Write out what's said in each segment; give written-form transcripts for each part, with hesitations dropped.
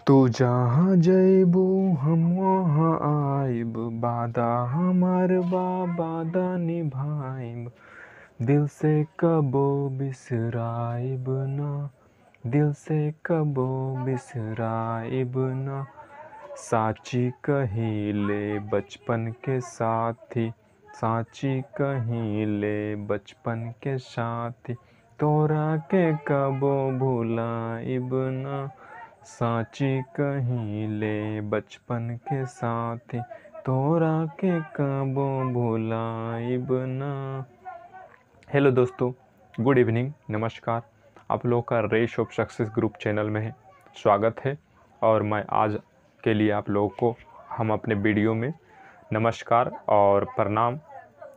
तू जहाँ जइबू हम वहाँ आइब, वादा हमार बा वादा निभाइब, दिल से कबो बिसराइब ना, दिल से कबो बिसराइब ना। साची कहिले बचपन के साथी, साची कहिले बचपन के साथी, तोरा के कबो भुलाइब ना। साची कहिले बचपन के साथी, तोरा के कबो भुलाइब ना। हेलो दोस्तों, गुड इवनिंग, नमस्कार। आप लोगों का race of success group channel में है स्वागत है। और मैं आज के लिए आप लोगों को हम अपने वीडियो में नमस्कार और प्रणाम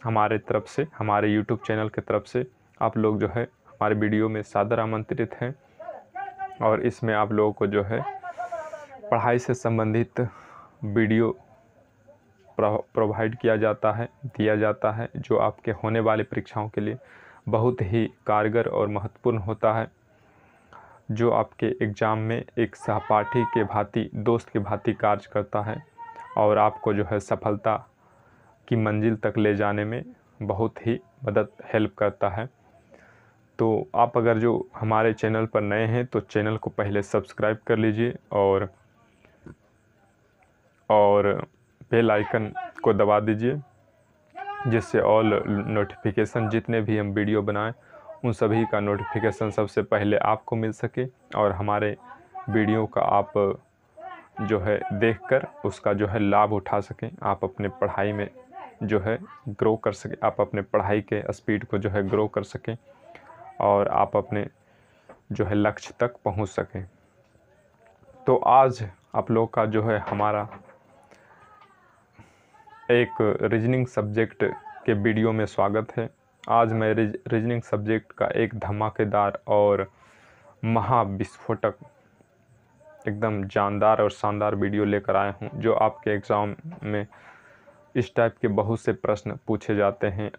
हमारे तरफ से, हमारे यूट्यूब चैनल की तरफ से आप लोग जो है हमारे वीडियो में सादर आमंत्रित हैं। और इसमें आप लोगों को जो है पढ़ाई से संबंधित वीडियो प्रोवाइड किया जाता है, दिया जाता है, जो आपके होने वाली परीक्षाओं के लिए बहुत ही कारगर और महत्वपूर्ण होता है, जो आपके एग्ज़ाम में एक सहपाठी के भांति, दोस्त के भांति कार्य करता है और आपको जो है सफलता की मंजिल तक ले जाने में बहुत ही मदद हेल्प करता है। तो आप अगर जो हमारे चैनल पर नए हैं तो चैनल को पहले सब्सक्राइब कर लीजिए और बेल आइकन को दबा दीजिए, जिससे ऑल नोटिफिकेशन जितने भी हम वीडियो बनाएं उन सभी का नोटिफिकेशन सबसे पहले आपको मिल सके और हमारे वीडियो का आप जो है देखकर उसका जो है लाभ उठा सकें, आप अपने पढ़ाई में जो है ग्रो कर सकें, आप अपने पढ़ाई के स्पीड को जो है ग्रो कर सकें और आप अपने जो है लक्ष्य तक पहुंच सकें। तो आज आप लोग का जो है हमारा एक रीजनिंग सब्जेक्ट के वीडियो में स्वागत है। आज मैं रीजनिंग सब्जेक्ट का एक धमाकेदार और महाविस्फोटक, एकदम जानदार और शानदार वीडियो लेकर आया हूं, जो आपके एग्ज़ाम में इस टाइप के बहुत से प्रश्न पूछे जाते हैं।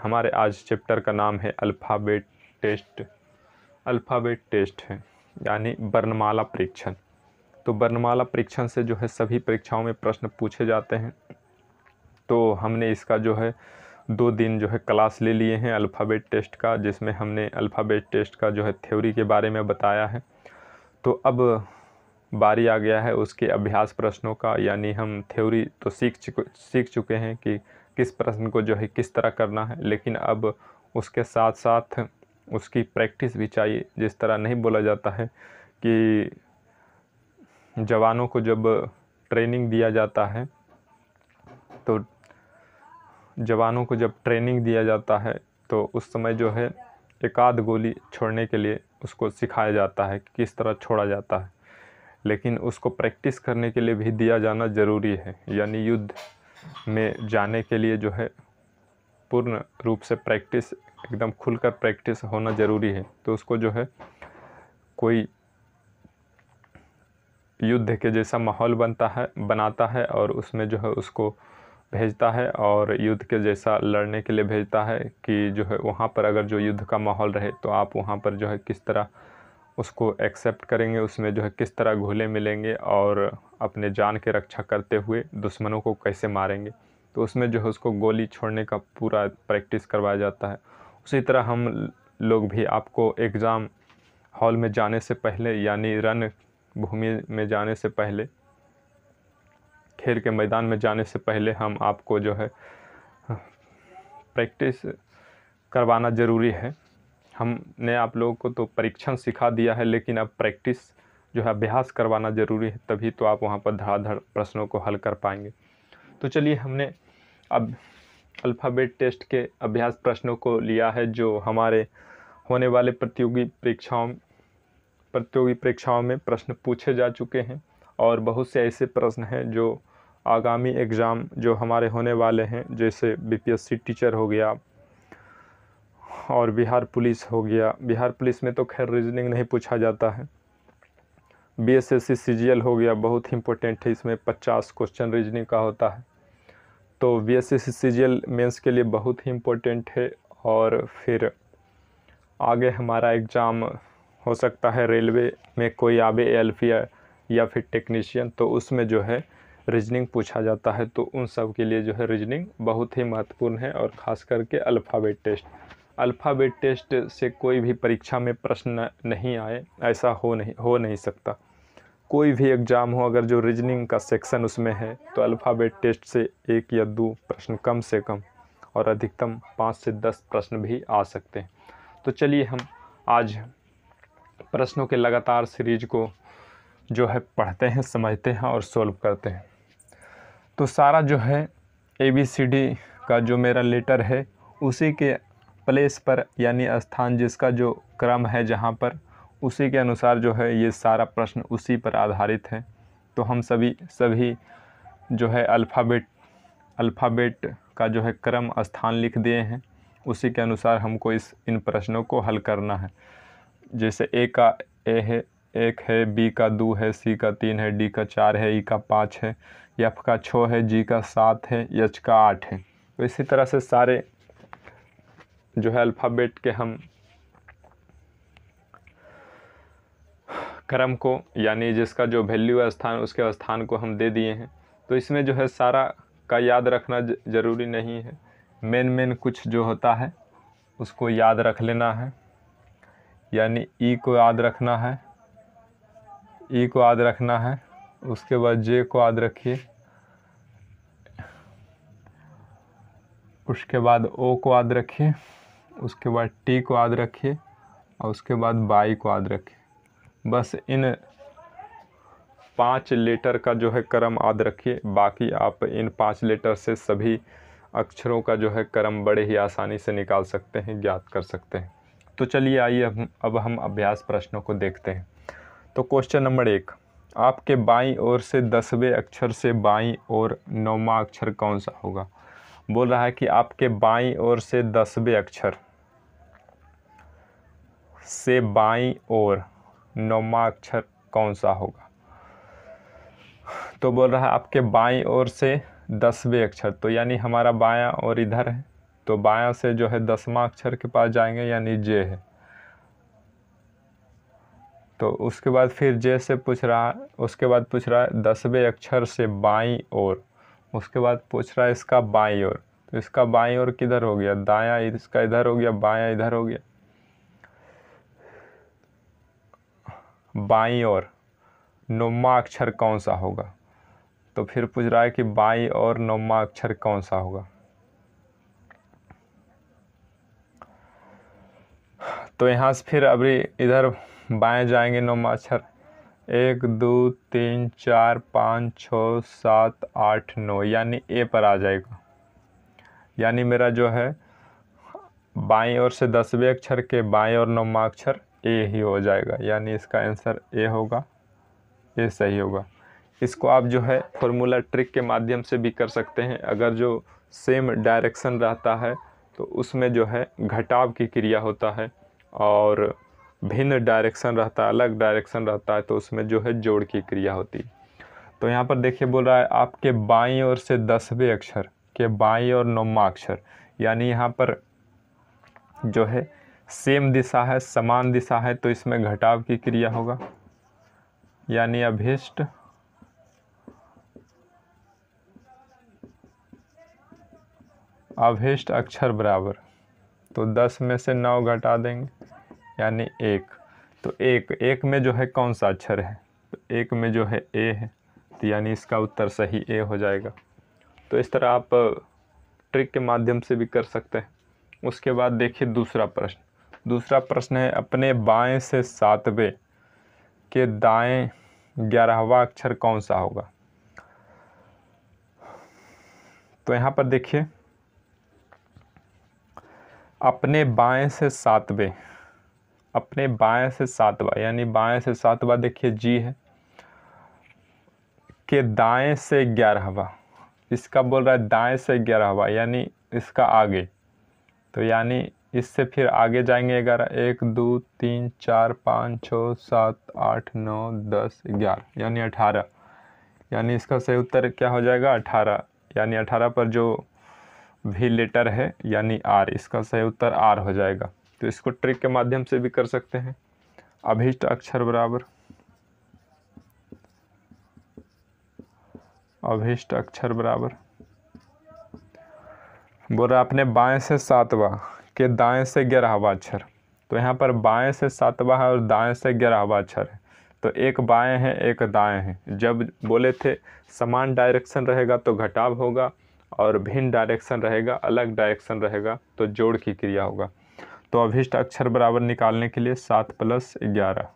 हमारे आज चैप्टर का नाम है अल्फ़ाबेट टेस्ट। अल्फ़ाबेट टेस्ट है यानी वर्णमाला परीक्षण। तो वर्णमाला परीक्षण से जो है सभी परीक्षाओं में प्रश्न पूछे जाते हैं। तो हमने इसका जो है 2 दिन जो है क्लास ले लिए हैं अल्फ़ाबेट टेस्ट का, जिसमें हमने अल्फ़ाबेट टेस्ट का जो है थ्योरी के बारे में बताया है। तो अब बारी आ गया है उसके अभ्यास प्रश्नों का, यानी हम थ्योरी तो सीख चुके हैं कि किस प्रश्न को जो है किस तरह करना है, लेकिन अब उसके साथ साथ उसकी प्रैक्टिस भी चाहिए। जिस तरह नहीं बोला जाता है कि जवानों को जब ट्रेनिंग दिया जाता है तो जवानों को जब ट्रेनिंग दिया जाता है तो उस समय जो है एक आध गोली छोड़ने के लिए उसको सिखाया जाता है कि किस तरह छोड़ा जाता है, लेकिन उसको प्रैक्टिस करने के लिए भी दिया जाना ज़रूरी है। यानी युद्ध में जाने के लिए जो है पूर्ण रूप से प्रैक्टिस, एकदम खुलकर प्रैक्टिस होना ज़रूरी है। तो उसको जो है कोई युद्ध के जैसा माहौल बनाता है और उसमें जो है उसको भेजता है और युद्ध के जैसा लड़ने के लिए भेजता है कि जो है वहाँ पर अगर जो युद्ध का माहौल रहे तो आप वहाँ पर जो है किस तरह उसको एक्सेप्ट करेंगे, उसमें जो है किस तरह घुले मिलेंगे और अपने जान के रक्षा करते हुए दुश्मनों को कैसे मारेंगे। तो उसमें जो है उसको गोली छोड़ने का पूरा प्रैक्टिस करवाया जाता है। उसी तरह हम लोग भी आपको एग्ज़ाम हॉल में जाने से पहले, यानी रण भूमि में जाने से पहले, खेल के मैदान में जाने से पहले हम आपको जो है प्रैक्टिस करवाना ज़रूरी है। हमने आप लोगों को तो परीक्षण सिखा दिया है, लेकिन अब प्रैक्टिस जो है अभ्यास करवाना ज़रूरी है, तभी तो आप वहाँ पर धड़ाधड़ प्रश्नों को हल कर पाएंगे। तो चलिए, हमने अब अल्फ़ाबेट टेस्ट के अभ्यास प्रश्नों को लिया है, जो हमारे होने वाले प्रतियोगी परीक्षाओं में प्रश्न पूछे जा चुके हैं। और बहुत से ऐसे प्रश्न हैं जो आगामी एग्ज़ाम जो हमारे होने वाले हैं, जैसे बीपीएससी टीचर हो गया और बिहार पुलिस हो गया। बिहार पुलिस में तो खैर रीजनिंग नहीं पूछा जाता है। बीएसएससी सीजीएल हो गया, बहुत ही इम्पोर्टेंट है, इसमें 50 क्वेश्चन रीजनिंग का होता है। तो बीएसएससी सीजीएल मेंस के लिए बहुत ही इम्पोर्टेंट है। और फिर आगे हमारा एग्ज़ाम हो सकता है रेलवे में कोई आवे, या फिर टेक्नीशियन, तो उसमें जो है रीजनिंग पूछा जाता है। तो उन सब के लिए जो है रीजनिंग बहुत ही महत्वपूर्ण है, और ख़ास करके अल्फ़ाबेट टेस्ट। अल्फ़ाबेट टेस्ट से कोई भी परीक्षा में प्रश्न नहीं आए, ऐसा हो नहीं सकता। कोई भी एग्ज़ाम हो, अगर जो रीजनिंग का सेक्शन उसमें है, तो अल्फ़ाबेट टेस्ट से 1 या 2 प्रश्न कम से कम और अधिकतम 5 से 10 प्रश्न भी आ सकते हैं। तो चलिए हम आज प्रश्नों के लगातार सीरीज को जो है पढ़ते हैं, समझते हैं और सॉल्व करते हैं। तो सारा जो है ABCD का जो मेरा लेटर है, उसी के प्लेस पर यानी स्थान, जिसका जो क्रम है जहाँ पर, उसी के अनुसार जो है ये सारा प्रश्न उसी पर आधारित है। तो हम सभी जो है अल्फ़ाबेट का जो है क्रम स्थान लिख दिए हैं, उसी के अनुसार हमको इन प्रश्नों को हल करना है। जैसे A का A है 1 है, B का 2 है, C का 3 है, D का 4 है, E का 5 है, F का 6 है, G का 7 है, H का 8 है। तो इसी तरह से सारे जो है अल्फ़ाबेट के हम क्रम को, यानी जिसका जो वैल्यू है स्थान, उसके स्थान को हम दे दिए हैं। तो इसमें जो है सारा का याद रखना ज़रूरी नहीं है, मेन कुछ जो होता है उसको याद रख लेना है। यानी E को याद रखना है, E को याद रखना है, उसके बाद J को याद रखिए, उसके बाद O को याद रखिए, उसके बाद T को याद रखिए, और उसके बाद Y को याद रखिए। बस इन 5 लेटर का जो है क्रम याद रखिए। बाकी आप इन 5 लेटर से सभी अक्षरों का जो है क्रम बड़े ही आसानी से निकाल सकते हैं, ज्ञात कर सकते हैं। तो चलिए आइए अब हम अभ्यास प्रश्नों को देखते हैं। तो क्वेश्चन नंबर 1, आपके बाईं ओर से 10वें अक्षर से बाईं ओर 9वां अक्षर कौन सा होगा। बोल रहा है कि आपके बाईं ओर से 10वें अक्षर से बाईं ओर 9वां अक्षर कौन सा होगा। तो बोल रहा है आपके बाईं ओर से 10वें अक्षर, तो यानी हमारा बायां और इधर है, तो बायां से जो है 10वां अक्षर के पास जाएंगे, यानी J है। तो उसके बाद फिर J से पूछ रहा है, उसके बाद पूछ रहा है 10वें अक्षर से बाईं ओर, उसके बाद पूछ रहा है इसका बाईं ओर। तो इसका बाईं ओर किधर हो गया, दायां इसका इधर हो गया, बायां इधर हो गया। बाईं ओर 9वां अक्षर कौन सा होगा। तो फिर पूछ रहा है कि बाईं ओर 9वां अक्षर कौन सा होगा। तो यहाँ से फिर अभी इधर बाएं जाएंगे 9वां अक्षर, 1 2 3 4 5 6 7 8 9, यानी A पर आ जाएगा। यानी मेरा जो है बाईं ओर से 10वें अक्षर के बाईं ओर 9वां अक्षर A ही हो जाएगा, यानी इसका आंसर A होगा, A सही होगा। इसको आप जो है फॉर्मूला ट्रिक के माध्यम से भी कर सकते हैं। अगर जो सेम डायरेक्शन रहता है तो उसमें जो है घटाव की क्रिया होता है, और भिन्न डायरेक्शन रहता है, अलग डायरेक्शन रहता है, तो उसमें जो है जोड़ की क्रिया होती है। तो यहाँ पर देखिए बोल रहा है आपके बाईं ओर से 10वें अक्षर के बाईं ओर 9वां अक्षर, यानी यहाँ पर जो है सेम दिशा है, समान दिशा है, तो इसमें घटाव की क्रिया होगा, यानी अभिष्ट अक्षर बराबर, तो 10 में से 9 घटा देंगे, यानी 1। तो एक में जो है कौन सा अक्षर है, तो 1 में जो है A है, तो यानी इसका उत्तर सही A हो जाएगा। तो इस तरह आप ट्रिक के माध्यम से भी कर सकते हैं। उसके बाद देखिए दूसरा प्रश्न है अपने बाएं से 7वें के दाएं 11वां अक्षर कौन सा होगा। तो यहाँ पर देखिए अपने बाएं से 7वें, अपने बाएं से 7वां, यानी बाएं से 7वां देखिए G है, के दाएं से 11वां, इसका बोल रहा है दाएं से 11वां, यानी इसका आगे, तो यानी इससे फिर आगे जाएंगे 11, 1 2 3 4 5 6 7 8 9 10 11, यानी 18, यानी इसका सही उत्तर क्या हो जाएगा 18, यानी 18 पर जो भी लेटर है यानी R, इसका सही उत्तर R हो जाएगा। तो इसको ट्रिक के माध्यम से भी कर सकते हैं। अभिष्ट अक्षर बराबर अभिष्ट अक्षर बराबर, बोल रहा अपने बाएं से सातवां के दाएं से 11वां अक्षर। तो यहाँ पर बाएं से सातवां है और दाएं से 11वां अक्षर है, तो एक बाएं है एक दाएं है। जब बोले थे समान डायरेक्शन रहेगा तो घटाव होगा और भिन्न डायरेक्शन रहेगा, अलग डायरेक्शन रहेगा तो जोड़ की क्रिया होगा। तो अभिष्ट अक्षर बराबर निकालने के लिए 7 + 11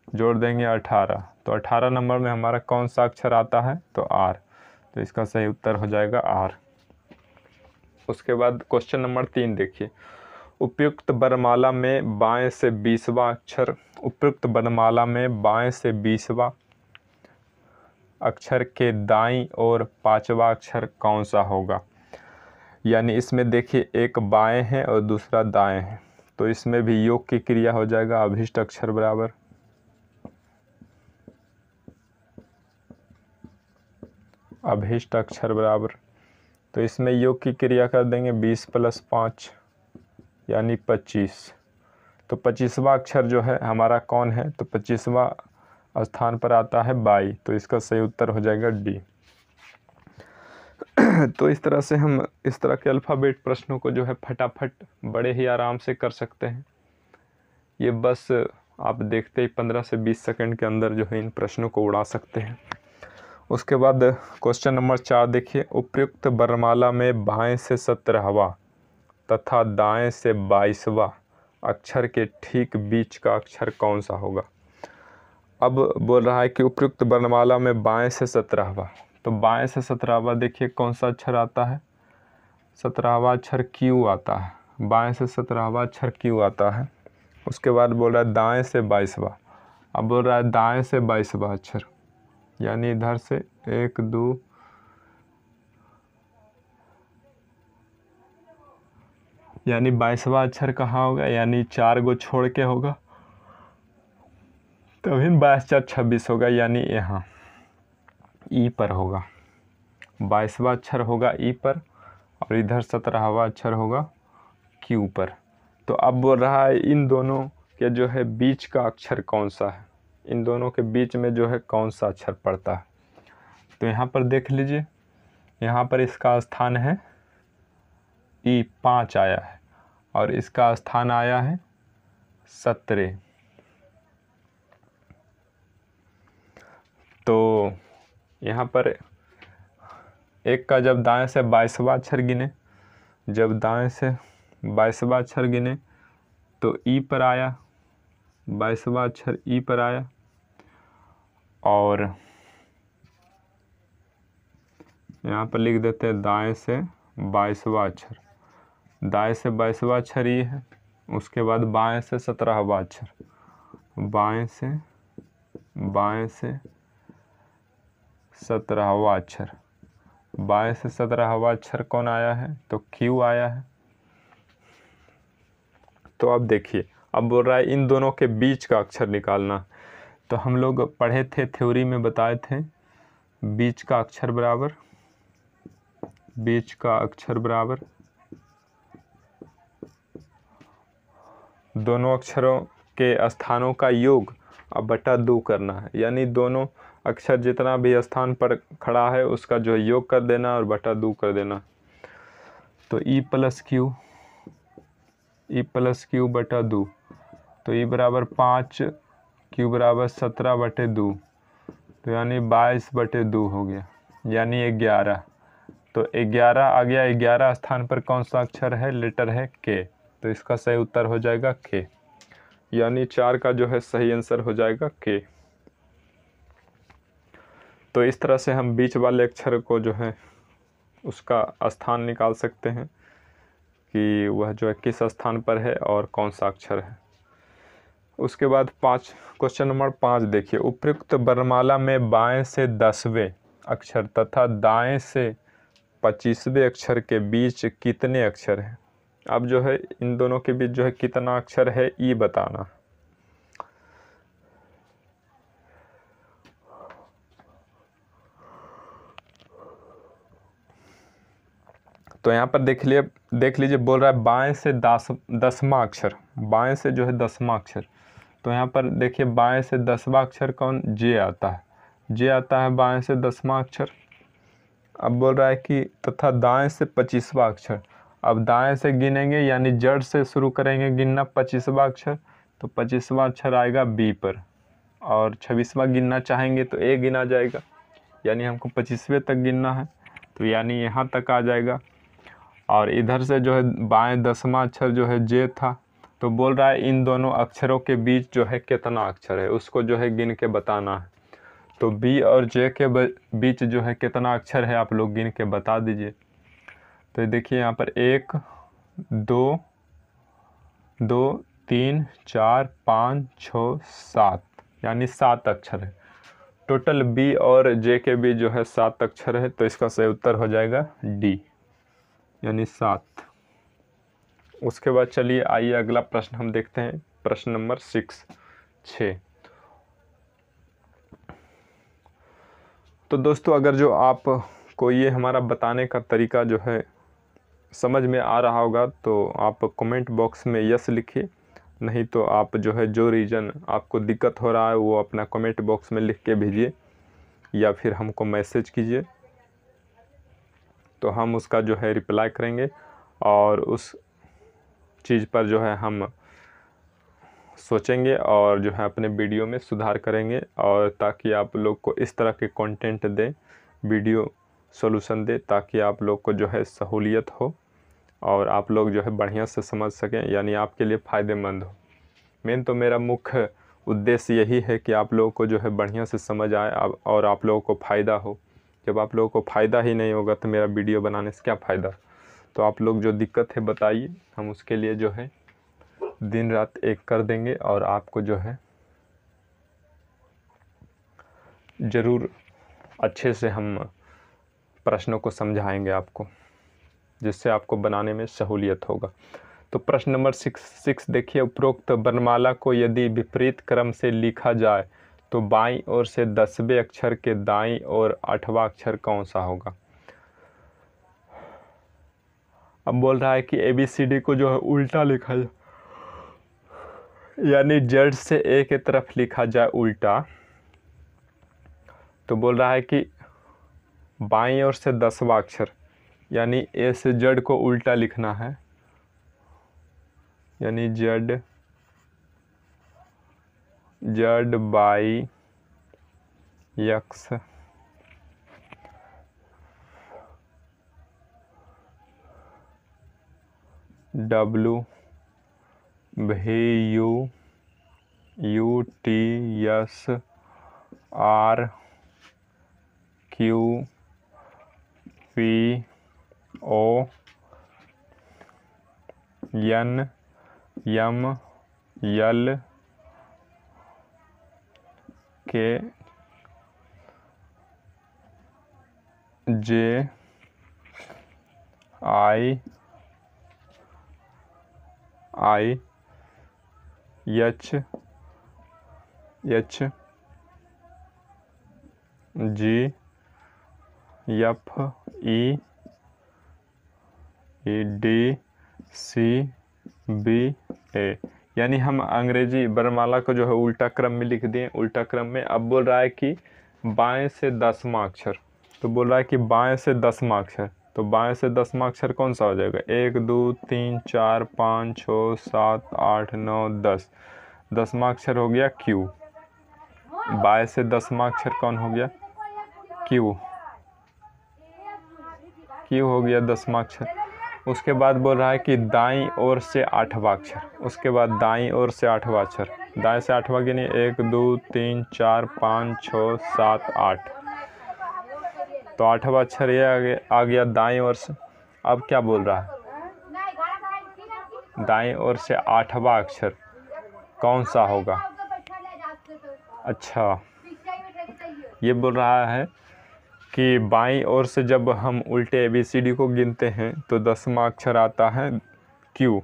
जोड़ देंगे 18। तो 18 नंबर में हमारा कौन सा अक्षर आता है, तो आर। तो इसका सही उत्तर हो जाएगा आर। उसके बाद क्वेश्चन नंबर 3 देखिए, उपयुक्त वर्णमाला में बाएं से 20वां अक्षर, उपयुक्त वर्णमाला में बाएं से 20वां अक्षर के दाईं और 5वां अक्षर कौन सा होगा। यानी इसमें देखिए एक बाएं है और दूसरा दाएं है, तो इसमें भी योग की क्रिया हो जाएगा अभिष्ट अक्षर बराबर अभिष्ट अक्षर बराबर। तो इसमें योग की क्रिया कर देंगे 20 + 5 यानी 25। तो 25वां अक्षर जो है हमारा कौन है, तो 25वां स्थान पर आता है 22। तो इसका सही उत्तर हो जाएगा डी। तो इस तरह से हम इस तरह के अल्फ़ाबेट प्रश्नों को जो है फटाफट बड़े ही आराम से कर सकते हैं। ये बस आप देखते ही 15 से 20 सेकंड के अंदर जो है इन प्रश्नों को उड़ा सकते हैं। उसके बाद क्वेश्चन नंबर 4 देखिए, उपयुक्त वर्णमाला में बाएं से 17वां तथा दाएं से 22वां अक्षर के ठीक बीच का अक्षर कौन सा होगा। अब बोल रहा है कि उपयुक्त वर्णमाला में बाएं से 17वां, तो बाएं से 17वां देखिए कौन सा अक्षर आता है, 17वां अक्षर क्यू आता है, बाएं से 17वां अक्षर क्यू आता है। उसके बाद बोल रहा है दाएं से 22वां, अब बोल रहा है दाएं से 22वां अक्षर, यानी इधर से 1 2 यानी 22वां अक्षर कहाँ होगा, यानी 4 गो छोड़ के होगा, तभी 22 × 4 = 26 होगा, यानी यहाँ ई पर होगा। 22वां अक्षर होगा ई पर और इधर 17वां अक्षर होगा क्यू पर। तो अब बोल रहा है इन दोनों के जो है बीच का अक्षर कौन सा है, इन दोनों के बीच में जो है कौन सा अक्षर पड़ता है। तो यहाँ पर देख लीजिए, यहाँ पर इसका स्थान है ई 5 आया है और इसका स्थान आया है 17। तो यहाँ पर एक का जब दाएं से 22वां अक्षर गिने, जब दाएं से 22वां अक्षर गिने तो ई पर आया, 22वां अक्षर ई पर आया और यहाँ पर लिख देते हैं दाएं से 22वां अक्षर, दाएं से 22वां अक्षर ये है। उसके बाद बाएं से 17वां अक्षर, बाएं से 17वां अक्षर, बाएं से 17वां अक्षर कौन आया है, तो क्यू आया है। तो अब देखिए, अब बोल रहा है इन दोनों के बीच का अक्षर निकालना। तो हम लोग पढ़े थे, थ्योरी में बताए थे, बीच का अक्षर बराबर, बीच का अक्षर बराबर दोनों अक्षरों के स्थानों का योग अब बटा 2 करना है, यानी दोनों अक्षर जितना भी स्थान पर खड़ा है उसका जो योग कर देना और बटा 2 कर देना। तो ई + क्यू बटा 2, तो ई बराबर 5, क्यू बराबर 17/2, तो यानी 22/2 हो गया, यानी 11। तो 11 आ गया, 11 स्थान पर कौन सा अक्षर है, लेटर है के। तो इसका सही उत्तर हो जाएगा के, यानी 4 का जो है सही आंसर हो जाएगा के। तो इस तरह से हम बीच वाले अक्षर को जो है उसका स्थान निकाल सकते हैं कि वह जो है किस स्थान पर है और कौन सा अक्षर है। उसके बाद क्वेश्चन नंबर 5 देखिए, उपयुक्त वर्णमाला में बाएं से 10वें अक्षर तथा दाएं से 25वें अक्षर के बीच कितने अक्षर हैं। अब जो है इन दोनों के बीच जो है कितना अक्षर है ये बताना। तो यहाँ पर देख लीजिए बोल रहा है बाएं से 10वां अक्षर, बाएं से जो है 10वां अक्षर। तो यहाँ पर देखिए बाएं से 10वां अक्षर कौन, जे आता है, जे आता है बाएं से 10वां अक्षर। अब बोल रहा है कि तथा दाएं से 25वां अक्षर। अब दाएं से गिनेंगे यानी जड़ से शुरू करेंगे गिनना 25वां अक्षर, तो 25वां अक्षर आएगा बी पर, और 26वां गिनना चाहेंगे तो ए गिना जाएगा, यानी हमको 25वें तक गिनना है, तो यानी यहाँ तक आ जाएगा। और इधर से जो है बाएं 10वां अक्षर जो है जे था, तो बोल रहा है इन दोनों अक्षरों के बीच जो है कितना अक्षर है उसको जो है गिन के बताना है। तो बी और जे के बीच जो है कितना अक्षर है आप लोग गिन के बता दीजिए। तो देखिए यहाँ पर 1 2 2 3 4 5 6 7, यानी 7 अक्षर है टोटल। बी और जे के बीच जो है 7 अक्षर है, तो इसका सही उत्तर हो जाएगा डी, यानी 7। उसके बाद चलिए आइए अगला प्रश्न हम देखते हैं, प्रश्न नंबर 6। तो दोस्तों अगर जो आप को ये हमारा बताने का तरीका जो है समझ में आ रहा होगा तो आप कमेंट बॉक्स में यस लिखिए, नहीं तो आप जो है जो रीज़न आपको दिक्कत हो रहा है वो अपना कमेंट बॉक्स में लिख के भेजिए या फिर हमको मैसेज कीजिए, तो हम उसका जो है रिप्लाई करेंगे और उस चीज़ पर जो है हम सोचेंगे और जो है अपने वीडियो में सुधार करेंगे, और ताकि आप लोग को इस तरह के कंटेंट दें, वीडियो सॉल्यूशन दे, ताकि आप लोग को जो है सहूलियत हो और आप लोग जो है बढ़िया से समझ सकें, यानी आपके लिए फ़ायदेमंद हो। मेन तो मेरा मुख्य उद्देश्य यही है कि आप लोगों को जो है बढ़िया से समझ आए और आप लोगों को फ़ायदा हो। जब आप लोगों को फ़ायदा ही नहीं होगा तो मेरा वीडियो बनाने से क्या फ़ायदा। तो आप लोग जो दिक्कत है बताइए, हम उसके लिए जो है दिन रात एक कर देंगे और आपको जो है ज़रूर अच्छे से हम प्रश्नों को समझाएंगे आपको, जिससे आपको बनाने में सहूलियत होगा। तो प्रश्न नंबर 6 देखिए, उपरोक्त वर्णमाला को यदि विपरीत क्रम से लिखा जाए तो बाईं ओर से 10वें अक्षर के दाईं ओर 8वां अक्षर कौन सा होगा। अब बोल रहा है कि ABCD को जो है उल्टा लिखा जाए, यानी जेड से ए की तरफ लिखा जाए उल्टा, तो बोल रहा है कि बाईं ओर से 10वां अक्षर, यानी ए से जेड को उल्टा लिखना है, यानी जेड बाई एक्स डब्लू v u T s r q p O n m l k j i h g f e d c b a, यानी हम अंग्रेजी वर्णमाला को जो है उल्टा क्रम में लिख दिए, उल्टा क्रम में। अब बोल रहा है कि बाएं से 10वां अक्षर, तो बोल रहा है कि बाएं से 10वां अक्षर, तो बाएं से 10वां अक्षर कौन सा हो जाएगा। 1 2 3 4 5 6 7 8 9 10, 10वां अक्षर हो गया क्यू। बाएं से 10वां अक्षर कौन हो गया, क्यू हो गया 10वां अक्षर। उसके बाद बोल रहा है कि दाईं ओर से 8वां अक्षर, उसके बाद दाईं ओर से 8वां अक्षर, दाएं से 8वां गिनिए 1 2 3 4 5 6 7 8, तो 8वां अक्षर ये आ गया दाईं ओर से। अब क्या बोल रहा है, दाईं ओर से 8वां अक्षर कौन सा होगा। अच्छा, ये बोल रहा है कि बाईं ओर से जब हम उल्टे ABCD को गिनते हैं तो 10वां अक्षर आता है Q,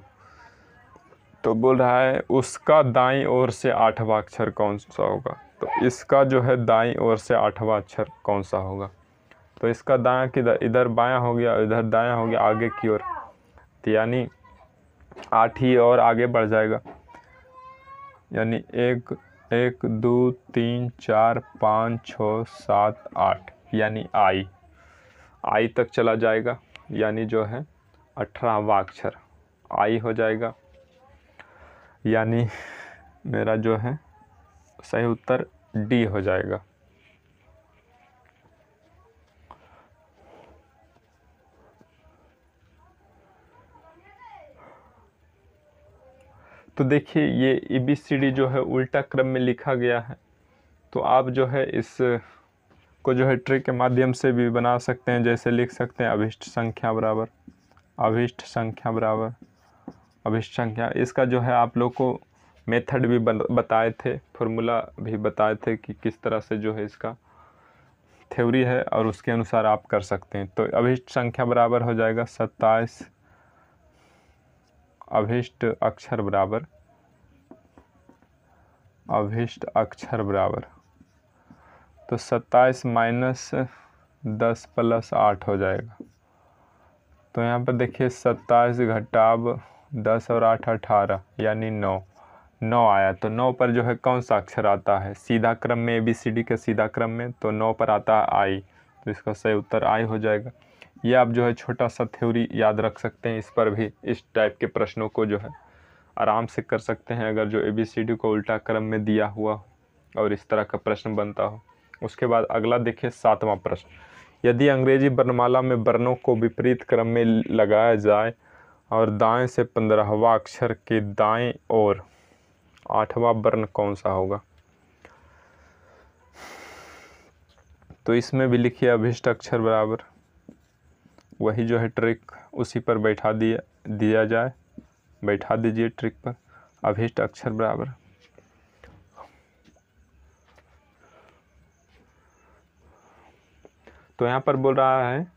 तो बोल रहा है उसका दाईं ओर से 8वां अक्षर कौन सा होगा। तो इसका जो है दाईं ओर से 8वां अक्षर कौन सा होगा, तो इसका दायां किधर, इधर बायां हो गया, इधर दायां हो गया, आगे की ओर, तो यानी 8 ही और आगे बढ़ जाएगा, यानी 1 2 3 4 5 6 7 8, यानी आई। आई तक चला जाएगा, यानी जो है 18वां अक्षर आई हो जाएगा, यानी मेरा जो है सही उत्तर डी हो जाएगा। तो देखिए ये ABCD जो है उल्टा क्रम में लिखा गया है, तो आप जो है इस को जो है ट्रिक के माध्यम से भी बना सकते हैं। जैसे लिख सकते हैं अभिष्ट संख्या बराबर अभिष्ट संख्या बराबर अभिष्ट संख्या। इसका जो है आप लोग को मेथड भी बताए थे, फॉर्मूला भी बताए थे कि किस तरह से जो है इसका थ्योरी है और उसके अनुसार आप कर सकते हैं। तो अभिष्ट संख्या बराबर हो जाएगा 27 अभिष्ट अक्षर बराबर अभिष्ट अक्षर बराबर, तो 27 माइनस 10 प्लस 8 हो जाएगा। तो यहाँ पर देखिए 27 घटाव 10 और 8 18, यानी 9 आया। तो 9 पर जो है कौन सा अक्षर आता है सीधा क्रम में, ABCD के सीधा क्रम में, तो 9 पर आता है आई, तो इसका सही उत्तर आई हो जाएगा। ये आप जो है छोटा सा थ्योरी याद रख सकते हैं, इस पर भी इस टाइप के प्रश्नों को जो है आराम से कर सकते हैं, अगर जो ABCD को उल्टा क्रम में दिया हुआ हो और इस तरह का प्रश्न बनता हो। उसके बाद अगला देखिए 7वां प्रश्न, यदि अंग्रेजी वर्णमाला में वर्णों को विपरीत क्रम में लगाया जाए और दाएं से 15वां अक्षर के दाएं और 8वां वर्ण कौन सा होगा। तो इसमें भी लिखिए अभिष्ट अक्षर बराबर, वही जो है ट्रिक उसी पर बैठा दीजिए ट्रिक पर, अभिष्ट अक्षर बराबर। तो यहाँ पर बोल रहा है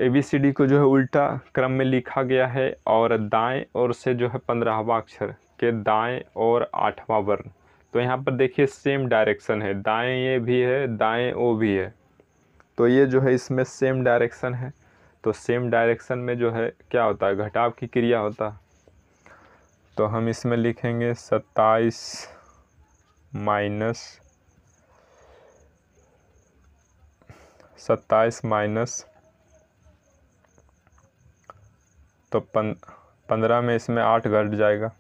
ABCD को जो है उल्टा क्रम में लिखा गया है और दाएं ओर से जो है 15वां अक्षर के दाएं और 8वां वर्ण। तो यहाँ पर देखिए सेम डायरेक्शन है, दाएं ये भी है दाएं वो भी है, तो ये जो है इसमें सेम डायरेक्शन है। तो सेम डायरेक्शन में जो है क्या होता है, घटाव की क्रिया होता है। तो हम इसमें लिखेंगे 27 माइनस तो 15 में इसमें 8 घट जाएगा,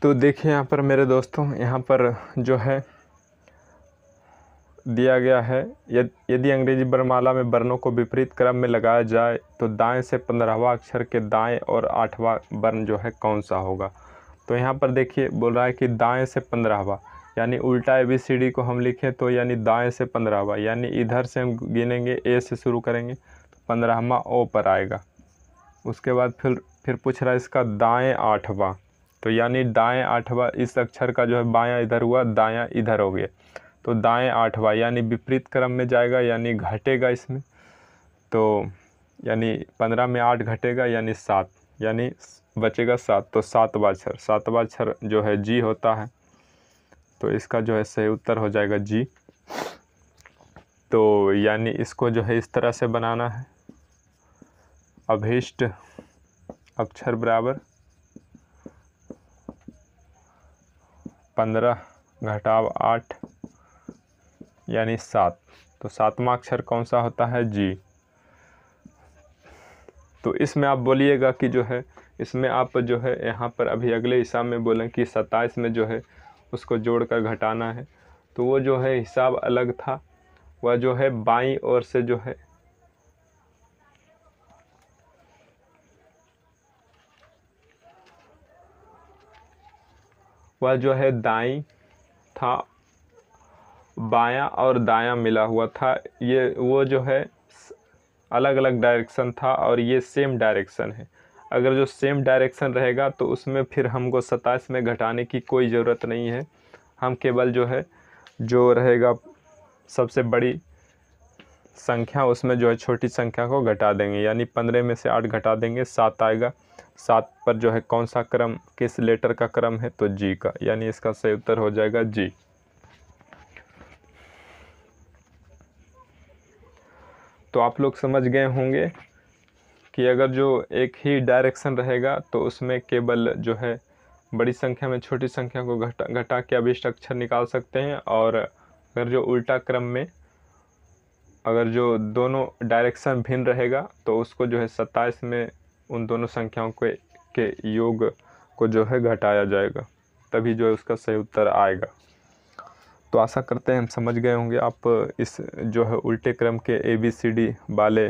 तो देखिए यहाँ पर मेरे दोस्तों, यहाँ पर जो है दिया गया है यदि अंग्रेजी वर्णमाला में वर्णों को विपरीत क्रम में लगाया जाए तो दाएं से 15वां अक्षर के दाएं और 8वां वर्ण जो है कौन सा होगा। तो यहाँ पर देखिए बोल रहा है कि दाएं से 15वां, यानी उल्टा ABCD को हम लिखें तो यानी दाएं से 15वां, यानी इधर से हम गिनेंगे A से शुरू करेंगे तो 15वां O पर आएगा। उसके बाद फिर पूछ रहा है इसका दाएं 8वां, तो यानी दाएं 8वां इस अक्षर का जो है बायां इधर हुआ दायां इधर हो गया, तो दाएं 8वां यानी विपरीत क्रम में जाएगा, यानी घटेगा इसमें। तो यानी 15 में 8 घटेगा यानी 7, यानी बचेगा 7, तो 7वां अक्षर जो है G होता है, तो इसका जो है सही उत्तर हो जाएगा G। तो यानी इसको जो है इस तरह से बनाना है, अभिष्ट अक्षर बराबर 15 घटाव 8 यानी 7, तो 7वां अक्षर कौन सा होता है G। तो इसमें आप बोलिएगा कि जो है इसमें आप जो है यहाँ पर अभी अगले हिसाब में बोलें कि 27 में जो है उसको जोड़कर घटाना है, तो वो जो है हिसाब अलग था, वह जो है बाईं ओर से जो है वह जो है दाईं था, बायां और दायां मिला हुआ था, ये वो जो है अलग अलग डायरेक्शन था और ये सेम डायरेक्शन है। अगर जो सेम डायरेक्शन रहेगा तो उसमें फिर हमको 27 में घटाने की कोई ज़रूरत नहीं है। हम केवल जो है जो रहेगा सबसे बड़ी संख्या उसमें जो है छोटी संख्या को घटा देंगे, यानी 15 में से 8 घटा देंगे 7 आएगा। 7 पर जो है कौन सा क्रम, किस लेटर का क्रम है, तो जी का, यानी इसका सही उत्तर हो जाएगा जी। तो आप लोग समझ गए होंगे कि अगर जो एक ही डायरेक्शन रहेगा तो उसमें केवल जो है बड़ी संख्या में छोटी संख्या को घटा के अभिष्ट अक्षर निकाल सकते हैं, और अगर जो उल्टा क्रम में अगर जो दोनों डायरेक्शन भिन्न रहेगा तो उसको जो है 27 में उन दोनों संख्याओं के योग को जो है घटाया जाएगा, तभी जो है उसका सही उत्तर आएगा। तो आशा करते हैं हम समझ गए होंगे। आप इस जो है उल्टे क्रम के ABCD वाले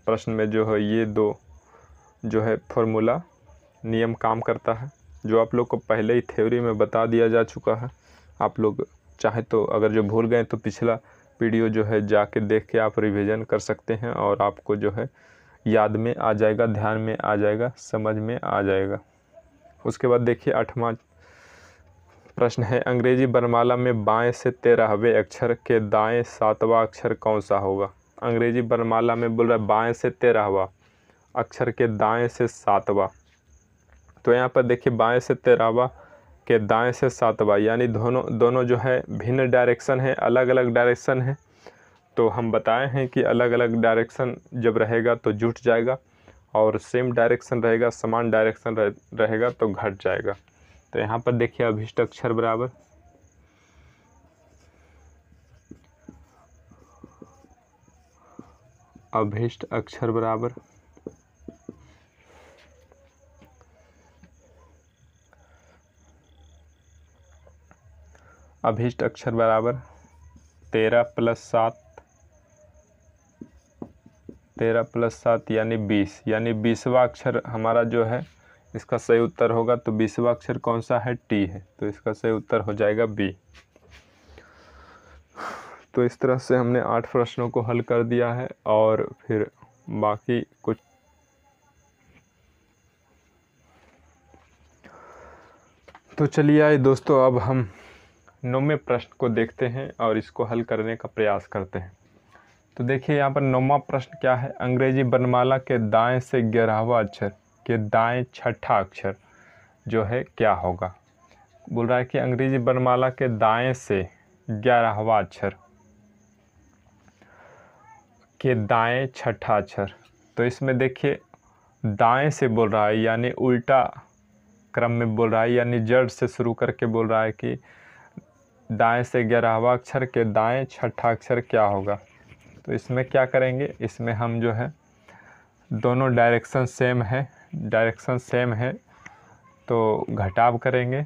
प्रश्न में जो है ये दो जो है फॉर्मूला नियम काम करता है, जो आप लोग को पहले ही थ्योरी में बता दिया जा चुका है। आप लोग चाहे तो अगर जो भूल गए तो पिछला वीडियो जो है जाके देख के आप रिवीजन कर सकते हैं, और आपको जो है याद में आ जाएगा, ध्यान में आ जाएगा, समझ में आ जाएगा। उसके बाद देखिए 8वां प्रश्न है, अंग्रेजी वर्णमाला में बाएं से 13वें अक्षर के दाएं 7वां अक्षर कौन सा होगा। अंग्रेजी वर्णमाला में बोल रहा है बाएं से 13वां अक्षर के दाएं से 7वां। तो यहाँ पर देखिए बाएं से 13वां के दाएं से 7वां, यानी दोनों जो है भिन्न डायरेक्शन है, अलग अलग डायरेक्शन है। तो हम बताए हैं कि अलग अलग डायरेक्शन जब रहेगा तो जुट जाएगा, और सेम डायरेक्शन रहेगा, समान डायरेक्शन रहेगा तो घट जाएगा। तो यहाँ पर देखिए अभिष्ट अक्षर बराबर अभिष्ट अक्षर बराबर अभिष्ट अक्षर बराबर 13 + 7 यानी 20, यानी 20वां अक्षर हमारा जो है इसका सही उत्तर होगा। तो 20वां अक्षर कौन सा है, टी है, तो इसका सही उत्तर हो जाएगा बी। तो इस तरह से हमने 8 प्रश्नों को हल कर दिया है, और फिर बाकी कुछ तो चलिए आइए दोस्तों, अब हम 9वें प्रश्न को देखते हैं और इसको हल करने का प्रयास करते हैं। तो देखिए यहाँ पर 9वां प्रश्न क्या है, अंग्रेजी वर्णमाला के दाएं से 11वां अक्षर के दाएं 6ठा अक्षर जो है क्या होगा। बोल रहा है कि अंग्रेजी वर्णमाला के दाएं से 11वां अक्षर के दाएं 6ठा अक्षर। तो इसमें देखिए दाएं से बोल रहा है, यानी उल्टा क्रम में बोल रहा है, यानी जड़ से शुरू करके बोल रहा है कि दाएं से 11वां अक्षर के दाएं 6ठा अक्षर क्या होगा। तो इसमें क्या करेंगे, इसमें हम जो है दोनों डायरेक्शन सेम है तो घटाव करेंगे,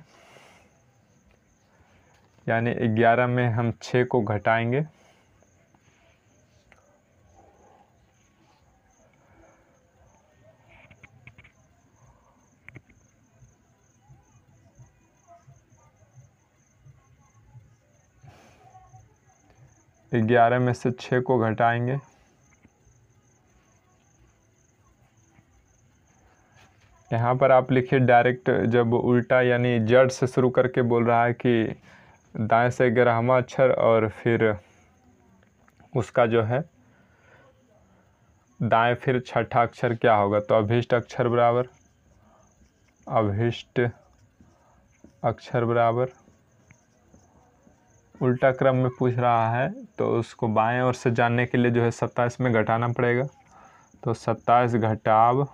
यानी 11 में हम 6 को घटाएंगे, ग्यारह में से 6 को घटाएंगे, यहाँ पर आप लिखिए डायरेक्ट, जब उल्टा यानी जड़ से शुरू करके बोल रहा है कि दाएं से 11वां अक्षर और फिर उसका जो है दाएं फिर 6ठा अक्षर क्या होगा। तो अभिष्ट अक्षर बराबर अभिष्ट अक्षर बराबर उल्टा क्रम में पूछ रहा है तो उसको बाएं ओर से जानने के लिए जो है 27 में घटाना पड़ेगा। तो 27 घटाव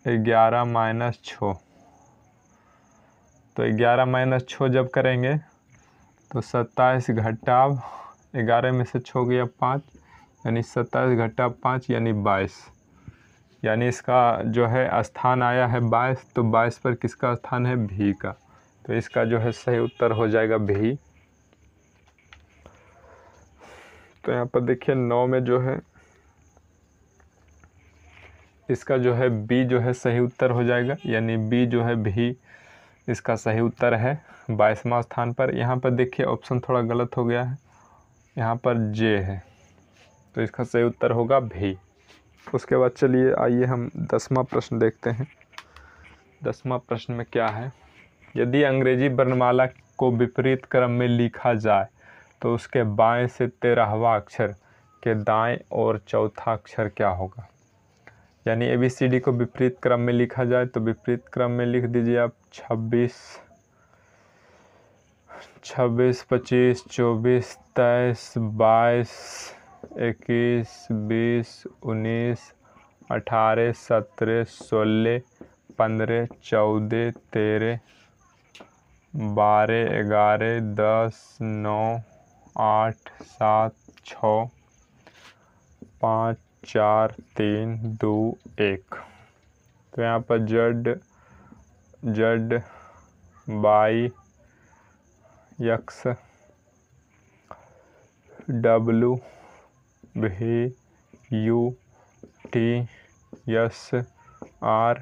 11 - 6, तो 11 - 6 जब करेंगे तो 27 घटाव 11 में से 6 गया 5, यानी 27 घटाव 5 यानी 22, यानी इसका जो है स्थान आया है 22। तो 22 पर किसका स्थान है, भी का, तो इसका जो है सही उत्तर हो जाएगा भी। तो यहाँ पर देखिए 9 में जो है इसका जो है बी जो है सही उत्तर हो जाएगा, यानी बी जो है भी इसका सही उत्तर है 22वां स्थान पर। यहाँ पर देखिए ऑप्शन थोड़ा गलत हो गया है, यहाँ पर जे है, तो इसका सही उत्तर होगा भी। उसके बाद चलिए आइए हम 10वां प्रश्न देखते हैं। 10वां प्रश्न में क्या है, यदि अंग्रेजी वर्णमाला को विपरीत क्रम में लिखा जाए तो उसके बाएं से 13वां अक्षर के दाएं और चौथा अक्षर क्या होगा। यानी ABCD को विपरीत क्रम में लिखा जाए तो विपरीत क्रम में लिख दीजिए आप 26, 25, 24, 23, 22, 21, 20, 19, 18, 17, 16, 15, 14, 13, 12, 11, 10, 9, 8, 7, 6, 5, 4, 3, 2, 1। तो यहाँ पर Z, Y, X, W, V, U, T, S, R,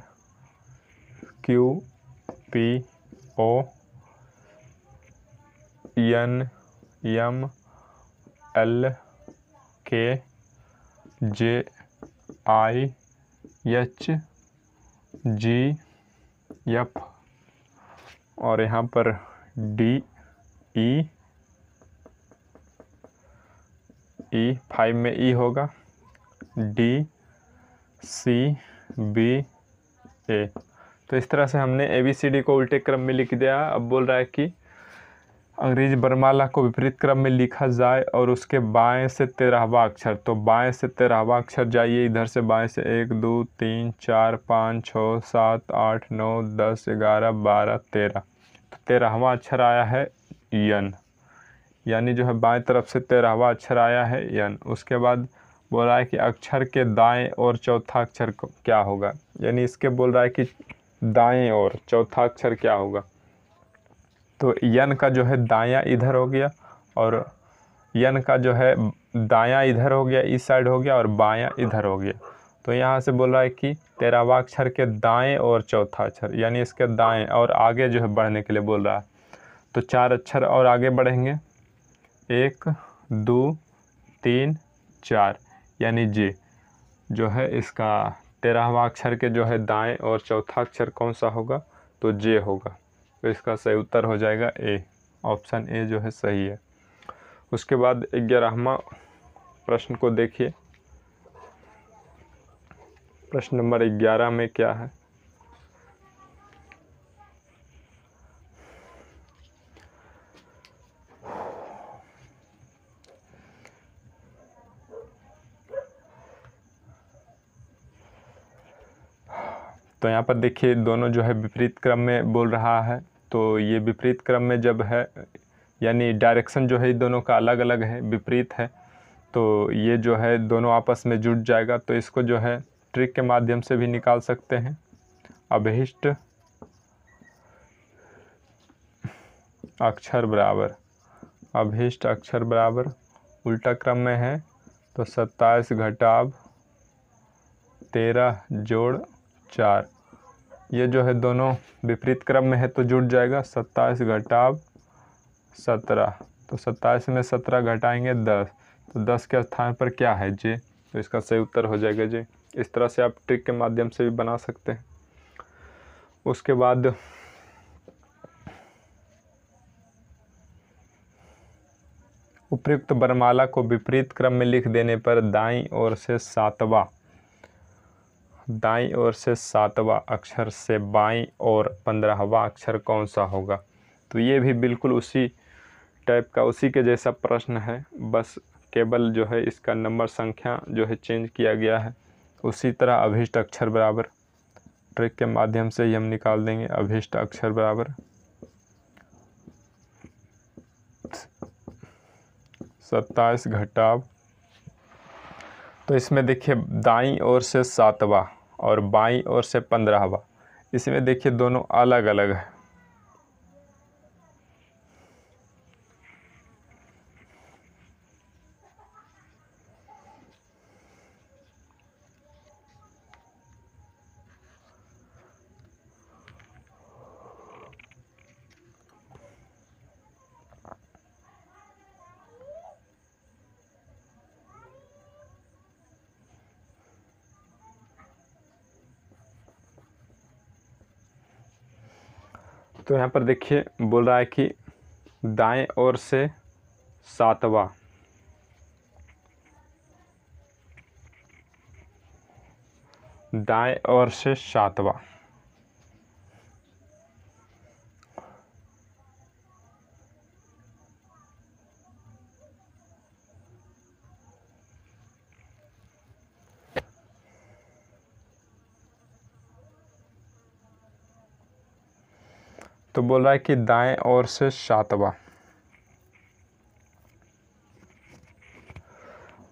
Q, P, O, N, M, L, K, J, I, H, G, F और यहाँ पर D, E, 5 में E होगा, D, C, B, A। तो इस तरह से हमने ABCD को उल्टे क्रम में लिख दिया। अब बोल रहा है कि अंग्रेजी वर्णमाला को विपरीत क्रम में लिखा जाए और उसके बाएं से 13वां अक्षर, तो बाएं से 13वां अक्षर जाइए इधर से, बाएं से 1, 2, 3, 4, 5, 6, 7, 8, 9, 10, 11, 12, 13। तो 13वां अक्षर आया है यन, यानी जो है बाएं तरफ से 13वां अक्षर आया है यन। उसके बाद बोल रहा है कि अक्षर के दाएं और चौथा अक्षर क्या होगा। यानी इसके बोल रहा है कि दाएं और चौथा अक्षर क्या होगा। तो यन का जो है दायां इधर हो गया और यन का जो है दायां इधर हो गया, इस साइड हो गया, और बायां इधर हो गया। तो यहाँ से बोल रहा है कि 13वां अक्षर के दाएं और चौथा अक्षर, यानी इसके दाएं और आगे जो है बढ़ने के लिए बोल रहा है। तो 4 अक्षर और आगे बढ़ेंगे, 1, 2, 3, 4, यानी जे जो है इसका 13वां अक्षर के जो है दाएं और चौथा अक्षर कौन सा होगा, तो जे होगा। तो इसका सही उत्तर हो जाएगा ए, ऑप्शन ए जो है सही है। उसके बाद 11वां प्रश्न को देखिए। प्रश्न नंबर 11 में क्या है, तो यहाँ पर देखिए दोनों जो है विपरीत क्रम में बोल रहा है। तो ये विपरीत क्रम में जब है, यानी डायरेक्शन जो है दोनों का अलग अलग है, विपरीत है, तो ये जो है दोनों आपस में जुड़ जाएगा। तो इसको जो है ट्रिक के माध्यम से भी निकाल सकते हैं। अभिष्ट अक्षर बराबर, अभिष्ट अक्षर बराबर उल्टा क्रम में है तो 27 घटाव 13 जोड़ 4, ये जो है दोनों विपरीत क्रम में है तो जुड़ जाएगा। 27 घटाव 17, तो 27 में 17 घटाएंगे 10, तो 10 के स्थान पर क्या है, जे। तो इसका सही उत्तर हो जाएगा जे। इस तरह से आप ट्रिक के माध्यम से भी बना सकते हैं। उसके बाद उपयुक्त वर्णमाला को विपरीत क्रम में लिख देने पर दाईं ओर से सातवां अक्षर से बाईं और 15वां अक्षर कौन सा होगा। तो ये भी बिल्कुल उसी टाइप का, उसी के जैसा प्रश्न है, बस केवल जो है इसका नंबर संख्या जो है चेंज किया गया है। उसी तरह अभिष्ट अक्षर बराबर ट्रिक के माध्यम से ही हम निकाल देंगे। अभिष्ट अक्षर बराबर 27 घटाव, तो इसमें देखिए दाईं ओर से 7वां और बाईं ओर से 15वां, इसमें देखिए दोनों अलग अलग है। तो यहाँ पर देखिए बोल रहा है कि दाएं ओर से 7वां, दाएं ओर से 7वां, तो बोल रहा है कि दाएं ओर से 7वां।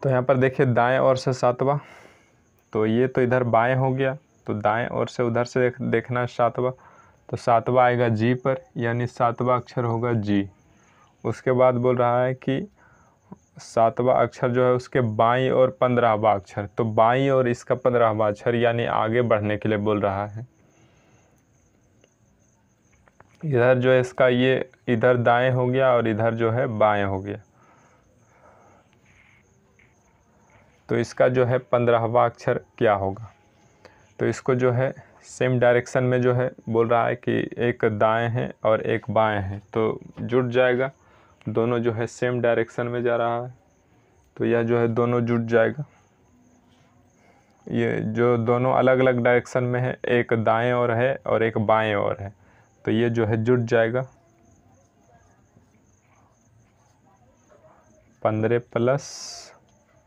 तो यहाँ पर देखिए दाएं ओर से 7वां, तो ये तो इधर बाएं हो गया, तो दाएं ओर से उधर से देखना 7वां, तो 7वां आएगा जी पर, यानी 7वां अक्षर होगा जी। उसके बाद बोल रहा है कि 7वां अक्षर जो है उसके बाईं ओर 15वां अक्षर, तो बाईं ओर इसका 15वां अक्षर, यानी आगे बढ़ने के लिए बोल रहा है। इधर जो है इसका ये इधर दाएं हो गया और इधर जो है बाएं हो गया, तो इसका जो है 15वां अक्षर क्या होगा। तो इसको जो है सेम डायरेक्शन में जो है बोल रहा है कि एक दाएं है और एक बाएं है, तो जुड़ जाएगा, दोनों जो है सेम डायरेक्शन में जा रहा है, तो यह जो है दोनों जुड़ जाएगा। ये जो दोनों अलग अलग डायरेक्शन में है, एक दाएं ओर है और एक बाएं ओर है, तो ये जो है जुड़ जाएगा। 15 +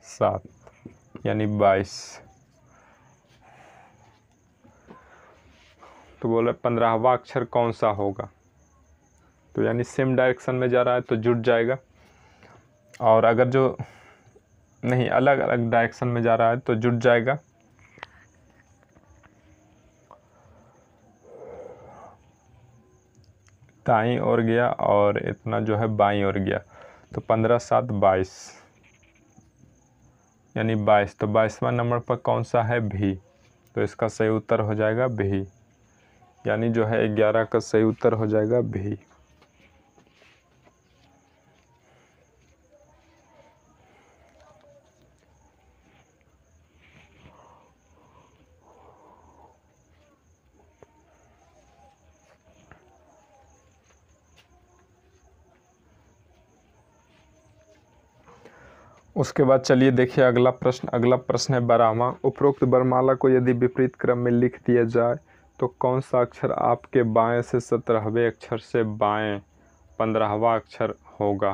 7 यानी 22। तो बोला 15वां अक्षर कौन सा होगा, तो यानी सेम डायरेक्शन में जा रहा है तो जुड़ जाएगा, और अगर जो नहीं अलग अलग डायरेक्शन में जा रहा है तो जुड़ जाएगा। दाईं ओर गया और इतना जो है बाईं ओर गया, तो 15 + 7 22 यानी 22। तो 22वां नंबर पर कौन सा है, भी, तो इसका सही उत्तर हो जाएगा भी, यानी जो है 11 का सही उत्तर हो जाएगा भी। उसके बाद चलिए देखिए अगला प्रश्न। अगला प्रश्न है 12वां। उपरोक्त वर्णमाला को यदि विपरीत क्रम में लिख दिया जाए तो कौन सा अक्षर आपके बाएं से 17वें अक्षर से बाएं 15वां अक्षर होगा।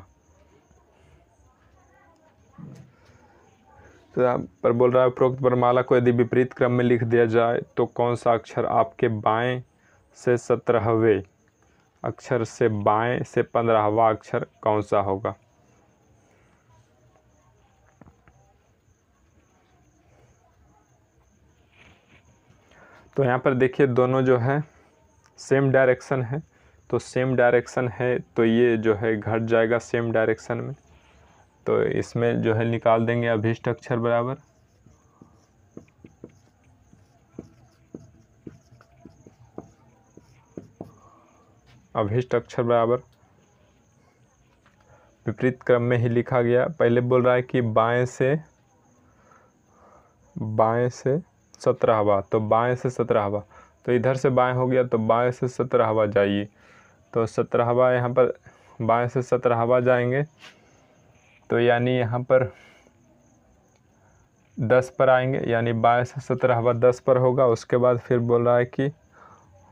तो यहाँ पर बोल रहा है उपरोक्त वर्णमाला को यदि विपरीत क्रम में लिख दिया जाए तो कौन सा अक्षर आपके बाएं से 17वें अक्षर से बाएं से 15वां अक्षर कौन सा होगा। तो यहाँ पर देखिए दोनों जो है सेम डायरेक्शन है, तो सेम डायरेक्शन है तो ये जो है घट जाएगा सेम डायरेक्शन में, तो इसमें जो है निकाल देंगे अभिष्ट अक्षर बराबर अभिष्ट अक्षर बराबर विपरीत क्रम में ही लिखा गया। पहले बोल रहा है कि बाएं से 17वां, तो बाएं से 17वां, तो इधर से बाएं हो गया तो बाएं से 17वां जाइए, तो 17वां यहाँ पर बाएं से 17वां जाएंगे, तो यानी यहाँ पर 10 पर आएंगे, यानी बाएं से 17वां 10 पर होगा। उसके बाद फिर बोल रहा है कि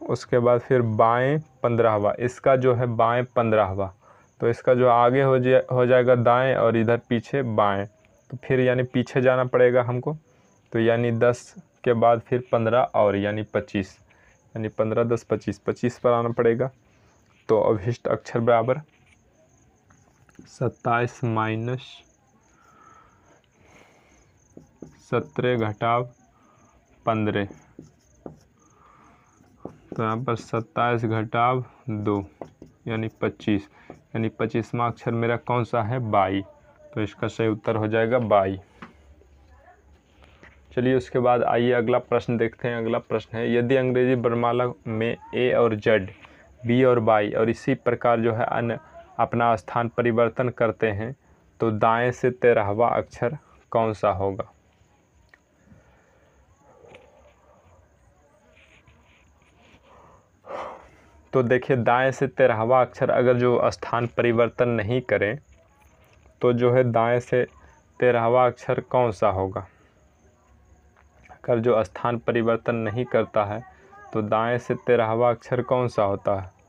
उसके बाद फिर बाएं 15वां, इसका जो है बाएं 15वां, तो इसका जो आगे हो जाएगा दाएं और इधर पीछे बाएं, तो फिर यानी पीछे जाना पड़ेगा हमको, तो यानी 10 के बाद फिर 15 और यानी 25, यानी 15 10 25 25 पर आना पड़ेगा। तो अभिष्ट अक्षर बराबर 27 - 17 - 15, तो यहाँ पर 27 - 2 यानी 25, यानी 25वां अक्षर मेरा कौन सा है, 22, तो इसका सही उत्तर हो जाएगा 22। चलिए उसके बाद आइए अगला प्रश्न देखते हैं। अगला प्रश्न है यदि अंग्रेजी वर्णमाला में ए और जेड, बी और वाई और इसी प्रकार जो है अन्य अपना स्थान परिवर्तन करते हैं तो दाएं से 13वां अक्षर कौन सा होगा। तो देखिए दाएं से 13वां अक्षर अगर जो स्थान परिवर्तन नहीं करें तो जो है दाएं से 13वां अक्षर कौन सा होगा। अगर जो स्थान परिवर्तन नहीं करता है तो दाएं से 13वां अक्षर कौन सा होता है।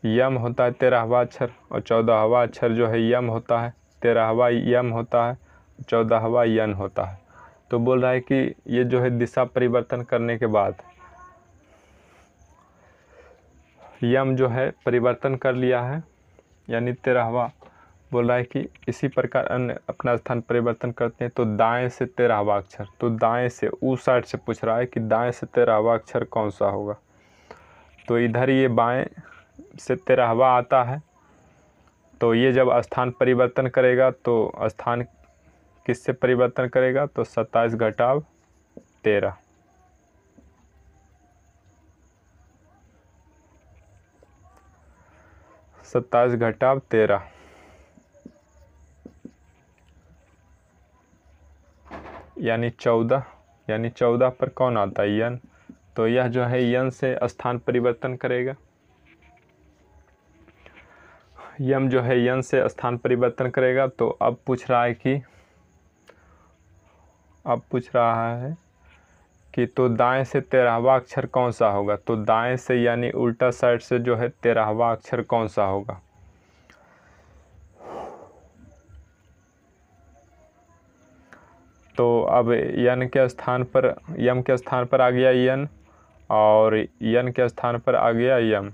यम होता है 13वां अक्षर और 14वां अक्षर जो है यम होता है। 13वां यम होता है, 14वां यन होता है। तो बोल रहा है कि ये जो है दिशा परिवर्तन करने के बाद यम जो है परिवर्तन कर लिया है, यानी 13वां। बोल रहा है कि इसी प्रकार अन्य अपना स्थान परिवर्तन करते हैं तो दाएं से 13वां अक्षर, तो दाएं से उस साइड से पूछ रहा है कि दाएं से 13वां अक्षर कौन सा होगा। तो इधर ये बाएं से 13वां आता है, तो ये जब स्थान परिवर्तन करेगा तो स्थान किससे परिवर्तन करेगा, तो 27 घटाव 13। सत्ताईस घटाव 13 यानी 14, यानी 14 पर कौन आता है, यन। तो यह जो है यन से स्थान परिवर्तन करेगा। यम जो है यन से स्थान परिवर्तन करेगा। तो अब पूछ रहा है कि तो दाएं से 13वां अक्षर कौन सा होगा। तो दाएं से यानी उल्टा साइड से जो है 13वां अक्षर कौन सा होगा। तो अब यन के स्थान पर, यम के स्थान पर आ गया यन और यन के स्थान पर आ गया यम।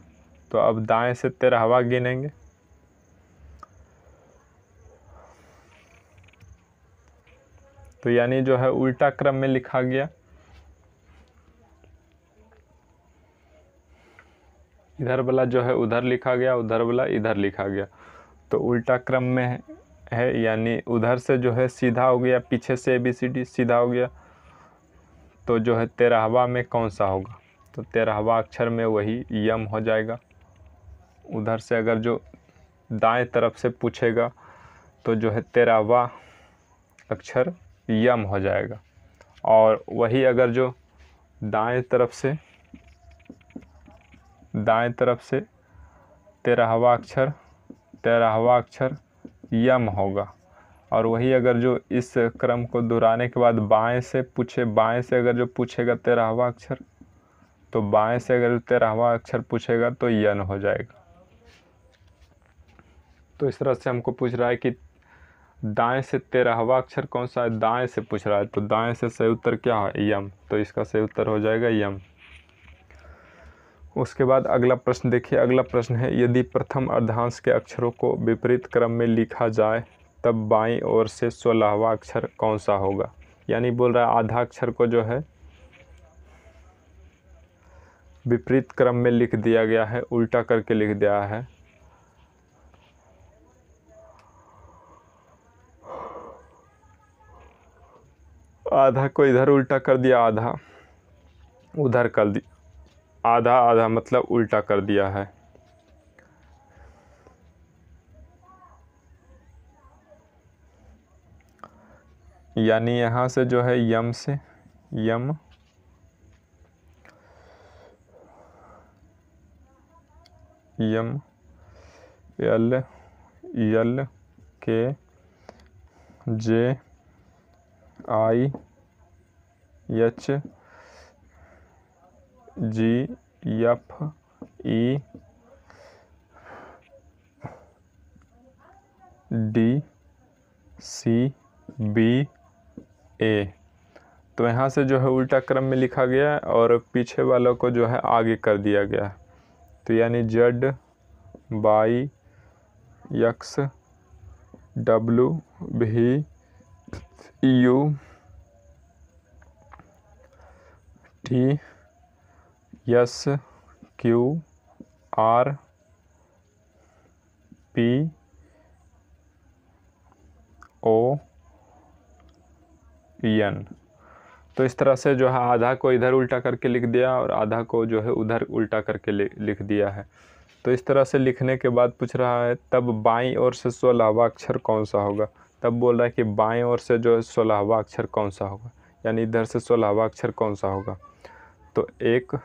तो अब दाएं से 13वां गिनेंगे। तो यानी जो है उल्टा क्रम में लिखा गया। इधर वाला जो है उधर लिखा गया, उधर वाला इधर लिखा गया। तो उल्टा क्रम में है, यानी उधर से जो है सीधा हो गया, पीछे से ABCD सीधा हो गया। तो जो है 13वां में कौन सा होगा, तो 13वां अक्षर में वही यम हो जाएगा। उधर से अगर जो दाएं तरफ से पूछेगा तो जो है 13वां अक्षर यम हो जाएगा। और वही अगर जो दाएं तरफ से 13वां अक्षर यम होगा। और वही अगर जो इस क्रम को दोहराने के बाद बाएं से अगर जो पूछेगा 13वां अक्षर, तो बाएं से अगर 13वां अक्षर पूछेगा तो यन हो जाएगा। तो इस तरह से हमको पूछ रहा है कि दाएं से 13वां अक्षर कौन सा है, दाएं से पूछ रहा है। तो दाएं से सही उत्तर क्या है, यम। तो इसका सही उत्तर हो जाएगा यम। उसके बाद अगला प्रश्न देखिए। अगला प्रश्न है, यदि प्रथम अर्धांश के अक्षरों को विपरीत क्रम में लिखा जाए तब बाईं ओर से 16वां अक्षर कौन सा होगा। यानी बोल रहा है आधा अक्षर को जो है विपरीत क्रम में लिख दिया गया है, उल्टा करके लिख दिया है। आधा को इधर उल्टा कर दिया, आधा उधर कर दिया, आधा मतलब उल्टा कर दिया है। यानी यहाँ से जो है यम से m, l k j i h g f e d c b a. तो यहाँ से जो है उल्टा क्रम में लिखा गया है और पीछे वालों को जो है आगे कर दिया गया है। तो यानी Z Y X W V U T S Q R P ओ एन। तो इस तरह से जो है आधा को इधर उल्टा करके लिख दिया और आधा को जो है उधर उल्टा करके लिख दिया है। तो इस तरह से लिखने के बाद पूछ रहा है तब बाईं ओर से 16वां अक्षर कौन सा होगा। तब बोल रहा है कि बाईं ओर से जो है 16वां अक्षर कौन सा होगा, यानी इधर से 16वां अक्षर कौन सा होगा। तो एक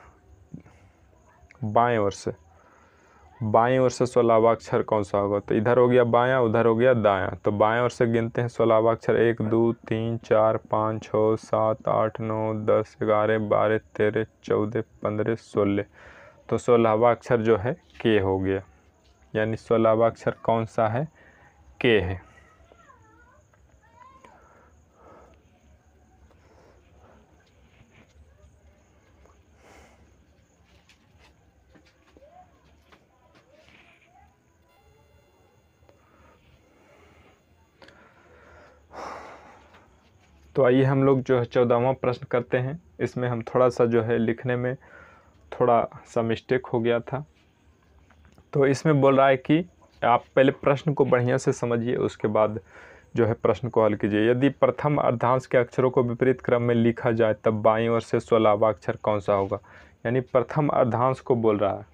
बाएं ओर से 16वां अक्षर कौन सा होगा? तो इधर हो गया बायां, उधर हो गया दायां, तो बाएं ओर से गिनते हैं 16वां अक्षर 1 2 3 4 5 6 7 8 9 10 11 12 13 14 15 16। तो 16वां अक्षर जो है के हो गया, यानी 16वां अक्षर कौन सा है? के है। तो आइए हम लोग जो है 14वां प्रश्न करते हैं। इसमें हम थोड़ा सा जो है लिखने में थोड़ा सा मिस्टेक हो गया था। तो इसमें बोल रहा है कि आप पहले प्रश्न को बढ़िया से समझिए, उसके बाद जो है प्रश्न को हल कीजिए। यदि प्रथम अर्धांश के अक्षरों को विपरीत क्रम में लिखा जाए तब बाईं ओर से 16वां अक्षर कौन सा होगा? यानी प्रथम अर्धांश को बोल रहा है।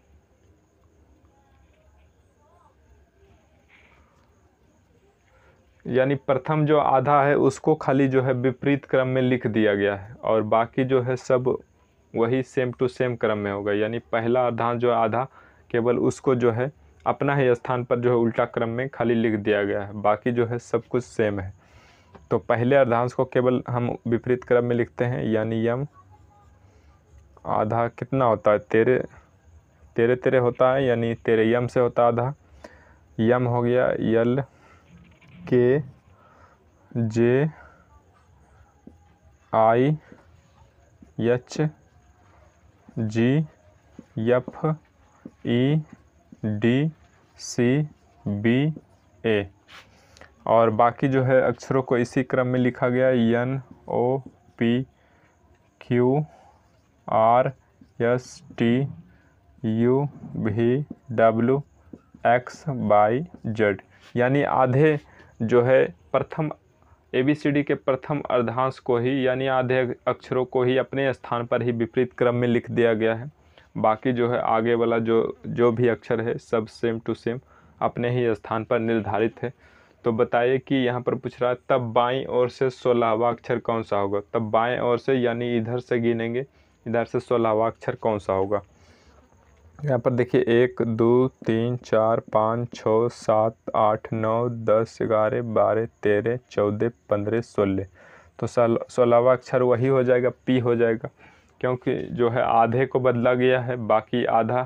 यानी प्रथम जो आधा है उसको खाली जो है विपरीत क्रम में लिख दिया गया है, और बाकी जो है सब वही सेम टू सेम क्रम में होगा। यानी पहला अर्धांश जो आधा केवल उसको जो है अपना ही स्थान पर जो है उल्टा क्रम में खाली लिख दिया गया है, बाकी जो है सब कुछ सेम है। तो पहले अर्धांश को केवल हम विपरीत क्रम में लिखते हैं, यानी यम आधा कितना होता है? तेरे तेरे तेरे होता है, यानी तेरे यम से होता है आधा। यम हो गया l k j i h g f e d c b a, और बाकी जो है अक्षरों को इसी क्रम में लिखा गया, N O P Q R S T U V W X Y Z. यानी आधे जो है प्रथम ABCD के प्रथम अर्धांश को ही, यानी आधे अक्षरों को ही अपने स्थान पर ही विपरीत क्रम में लिख दिया गया है। बाकी जो है आगे वाला जो भी अक्षर है सब सेम टू सेम अपने ही स्थान पर निर्धारित है। तो बताइए कि यहाँ पर पूछ रहा है तब बाईं ओर से 16वां अक्षर कौन सा होगा? तब बाएं ओर से यानी इधर से गिनेंगे, इधर से 16वां अक्षर कौन सा होगा? यहाँ पर देखिए 1 2 3 4 5 6 7 8 9 10 11 12 13 14 15 16। तो 16वां अक्षर वही हो जाएगा, पी हो जाएगा, क्योंकि जो है आधे को बदला गया है, बाकी आधा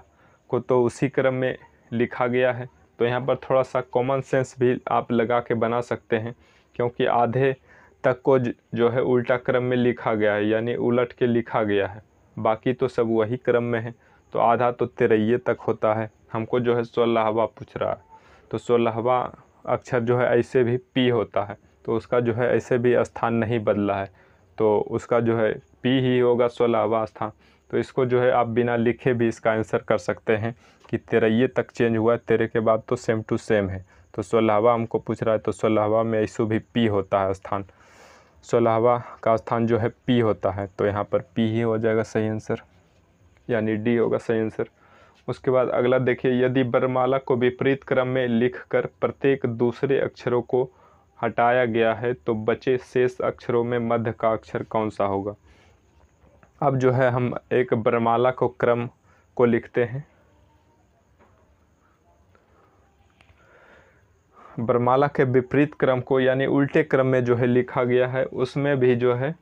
को तो उसी क्रम में लिखा गया है। तो यहाँ पर थोड़ा सा कॉमन सेंस भी आप लगा के बना सकते हैं, क्योंकि आधे तक को जो है उल्टा क्रम में लिखा गया है, यानी उलट के लिखा गया है, बाकी तो सब वही क्रम में है। तो आधा तो तिरैये तक होता है, हमको जो है 16वां पूछ रहा है, तो 16वां अक्षर जो है ऐसे भी पी होता है, तो उसका जो है ऐसे भी स्थान नहीं बदला है, तो उसका जो है पी ही होगा 16वां स्थान। तो इसको जो है आप बिना लिखे भी इसका आंसर कर सकते हैं कि तिरैये तक चेंज हुआ है, तेरे के बाद तो सेम टू सेम है। तो 16वां हमको पूछ रहा है, तो 16वां में ऐसो भी पी होता है स्थान, 16वां का स्थान जो है पी होता है, तो यहाँ पर पी ही हो जाएगा सही आंसर, यानी डी होगा सही आंसर। उसके बाद अगला देखिए, यदि वर्णमाला को विपरीत क्रम में लिखकर प्रत्येक दूसरे अक्षरों को हटाया गया है तो बचे शेष अक्षरों में मध्य का अक्षर कौन सा होगा? अब जो है हम एक वर्णमाला को क्रम को लिखते हैं। वर्णमाला के विपरीत क्रम को यानी उल्टे क्रम में जो है लिखा गया है, उसमें भी जो है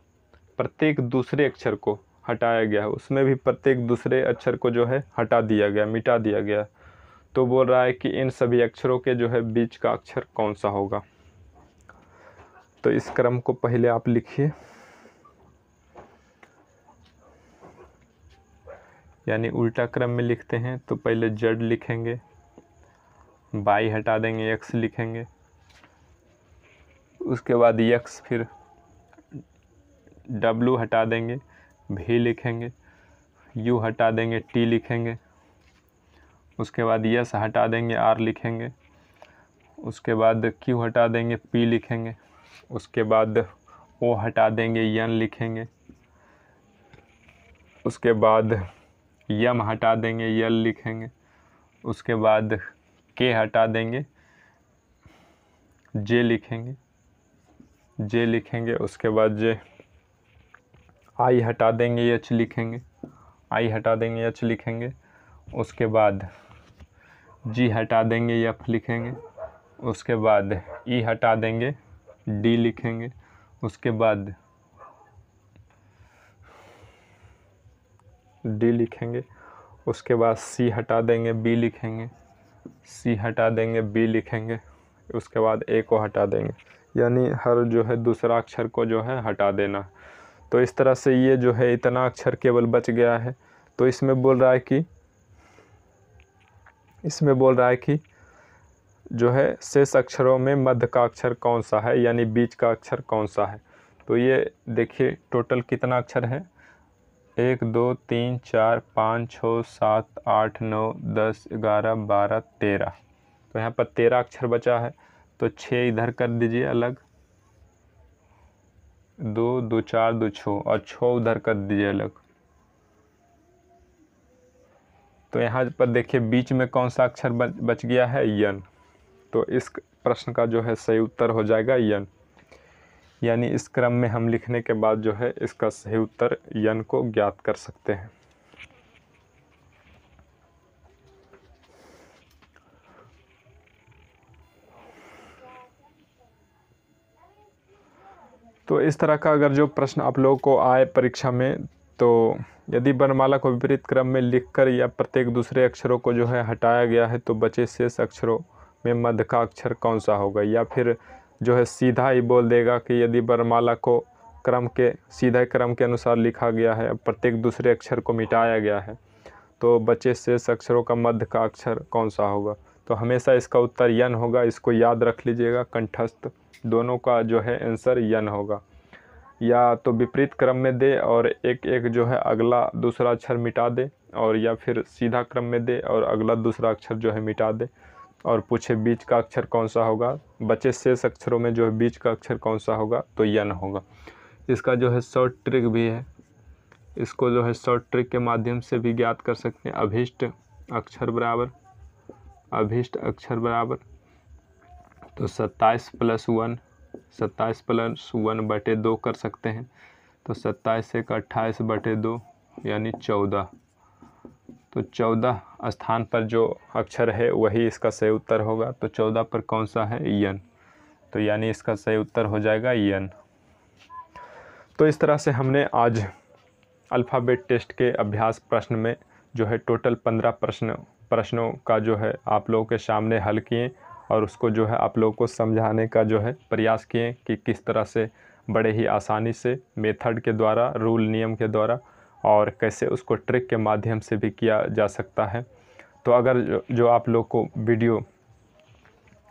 प्रत्येक दूसरे अक्षर को हटाया गया है, उसमें भी प्रत्येक दूसरे अक्षर को जो है हटा दिया गया, मिटा दिया गया। तो बोल रहा है कि इन सभी अक्षरों के जो है बीच का अक्षर कौन सा होगा? तो इस क्रम को पहले आप लिखिए, यानी उल्टा क्रम में लिखते हैं। तो पहले जेड लिखेंगे, बाई हटा देंगे, एक्स लिखेंगे, उसके बाद एक्स, फिर डब्लू हटा देंगे, भी लिखेंगे, यू हटा देंगे, टी लिखेंगे, उसके बाद यस हटा देंगे, आर लिखेंगे, उसके बाद क्यू हटा देंगे, पी लिखेंगे, उसके बाद ओ हटा देंगे, एन लिखेंगे, उसके बाद यम हटा देंगे, यल लिखेंगे, उसके बाद के हटा देंगे, जे लिखेंगे, जे लिखेंगे, उसके बाद जे आई हटा देंगे, एच लिखेंगे, आई हटा देंगे एच लिखेंगे, उसके बाद जी हटा देंगे एफ लिखेंगे, उसके बाद ई हटा देंगे डी लिखेंगे, उसके बाद डी लिखेंगे, उसके बाद सी हटा देंगे बी लिखेंगे, सी हटा देंगे बी लिखेंगे, उसके बाद ए को हटा देंगे, यानी हर जो है दूसरा अक्षर को जो है हटा देना। तो इस तरह से ये जो है इतना अक्षर केवल बच गया है। तो इसमें बोल रहा है कि जो है शेष अक्षरों में मध्य का अक्षर कौन सा है, यानी बीच का अक्षर कौन सा है। तो ये देखिए टोटल कितना अक्षर है, 1 2 3 4 5 6 7 8 9 10 11 12 13। तो यहाँ पर 13 अक्षर बचा है, तो 6 इधर कर दीजिए अलग, 2 2 4 2 6 और 6 उधर कर दीजिए अलग। तो यहाँ पर देखिए बीच में कौन सा अक्षर बच गया है, यन। तो इस प्रश्न का जो है सही उत्तर हो जाएगा यन, यानी इस क्रम में हम लिखने के बाद जो है इसका सही उत्तर यन को ज्ञात कर सकते हैं। तो इस तरह का अगर जो प्रश्न आप लोगों को आए परीक्षा में, तो यदि वर्णमाला को विपरीत क्रम में लिखकर या प्रत्येक दूसरे अक्षरों को जो है हटाया गया है तो बचे शेष अक्षरों में मध्य का अक्षर कौन सा होगा, या फिर जो है सीधा ही बोल देगा कि यदि वर्णमाला को सीधे क्रम के अनुसार लिखा गया है, प्रत्येक दूसरे अक्षर को मिटाया गया है, तो बचे शेष अक्षरों का मध्य का अक्षर कौन सा होगा। तो हमेशा इसका उत्तर यन होगा, इसको याद रख लीजिएगा कंठस्थ, दोनों का जो है आंसर यन होगा। या तो विपरीत क्रम में दे और एक एक जो है अगला दूसरा अक्षर मिटा दे, और या फिर सीधा क्रम में दे और अगला दूसरा अक्षर जो है मिटा दे, और पूछे बीच का अक्षर कौन सा होगा, बचे शेष अक्षरों में जो है बीच का अक्षर कौन सा होगा, तो यन होगा। इसका जो है शॉर्ट ट्रिक भी है, इसको जो है शॉर्ट ट्रिक के माध्यम से भी ज्ञात कर सकते हैं। अभीष्ट अक्षर बराबर तो 27 + 1/2 कर सकते हैं। तो 27 से 28/2 यानी 14। तो 14 स्थान पर जो अक्षर है वही इसका सही उत्तर होगा। तो 14 पर कौन सा है, यन। तो यानी इसका सही उत्तर हो जाएगा यन। तो इस तरह से हमने आज अल्फ़ाबेट टेस्ट के अभ्यास प्रश्न में जो है टोटल 15 प्रश्नों का जो है आप लोगों के सामने हल किए, और उसको जो है आप लोगों को समझाने का जो है प्रयास किए कि किस तरह से बड़े ही आसानी से मेथड के द्वारा, रूल नियम के द्वारा, और कैसे उसको ट्रिक के माध्यम से भी किया जा सकता है। तो अगर जो आप लोग को वीडियो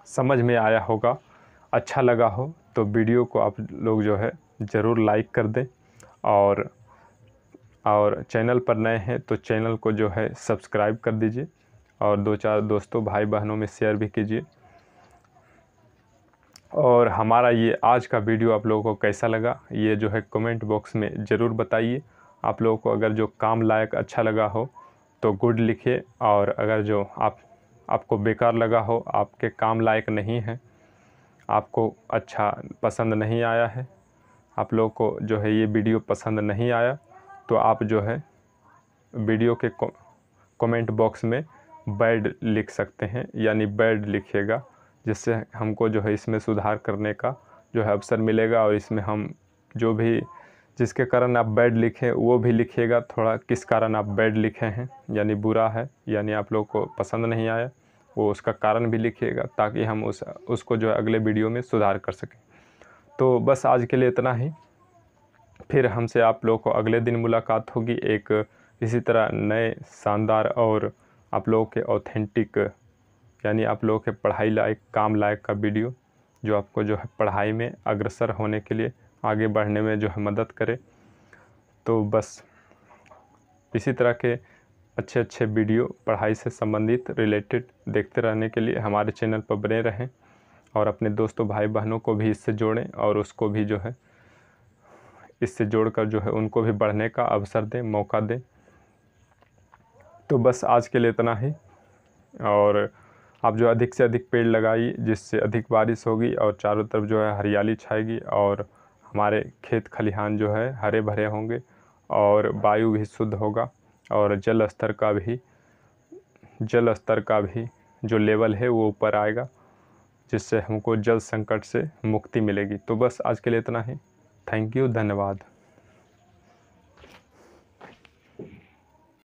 समझ में आया होगा, अच्छा लगा हो, तो वीडियो को आप लोग जो है ज़रूर लाइक कर दें, और चैनल पर नए हैं तो चैनल को जो है सब्सक्राइब कर दीजिए, और 2-4 दोस्तों भाई बहनों में शेयर भी कीजिए। और हमारा ये आज का वीडियो आप लोगों को कैसा लगा, ये जो है कमेंट बॉक्स में ज़रूर बताइए। आप लोगों को अगर जो काम लायक अच्छा लगा हो तो गुड लिखिए, और अगर जो आपको बेकार लगा हो, आपके काम लायक नहीं है, आपको अच्छा पसंद नहीं आया है, आप लोगों को जो है ये वीडियो पसंद नहीं आया, तो आप जो है वीडियो के कमेंट बॉक्स में बैड लिख सकते हैं, यानी बैड लिखिएगा, जिससे हमको जो है इसमें सुधार करने का जो है अवसर मिलेगा। और इसमें हम जो भी जिसके कारण आप बैड लिखें वो भी लिखिएगा, थोड़ा किस कारण आप बैड लिखे हैं, यानी बुरा है, यानी आप लोग को पसंद नहीं आया, वो उसका कारण भी लिखिएगा, ताकि हम उसको जो है अगले वीडियो में सुधार कर सकें। तो बस आज के लिए इतना ही, फिर हमसे आप लोगों को अगले दिन मुलाकात होगी एक इसी तरह नए शानदार और आप लोगों के ऑथेंटिक, यानी आप लोगों के पढ़ाई लायक, काम लायक का वीडियो, जो आपको जो है पढ़ाई में अग्रसर होने के लिए, आगे बढ़ने में जो है मदद करे। तो बस इसी तरह के अच्छे अच्छे वीडियो पढ़ाई से संबंधित रिलेटेड देखते रहने के लिए हमारे चैनल पर बने रहें, और अपने दोस्तों भाई बहनों को भी इससे जोड़ें, और उसको भी जो है इससे जोड़कर जो है उनको भी बढ़ने का अवसर दें, मौका दें। तो बस आज के लिए इतना ही, और आप जो अधिक से अधिक पेड़ लगाइए, जिससे अधिक बारिश होगी और चारों तरफ जो है हरियाली छाएगी, और हमारे खेत खलिहान जो है हरे भरे होंगे, और वायु भी शुद्ध होगा, और जल स्तर का भी जो लेवल है वो ऊपर आएगा, जिससे हमको जल संकट से मुक्ति मिलेगी। तो बस आज के लिए इतना ही। थैंक यू, धन्यवाद।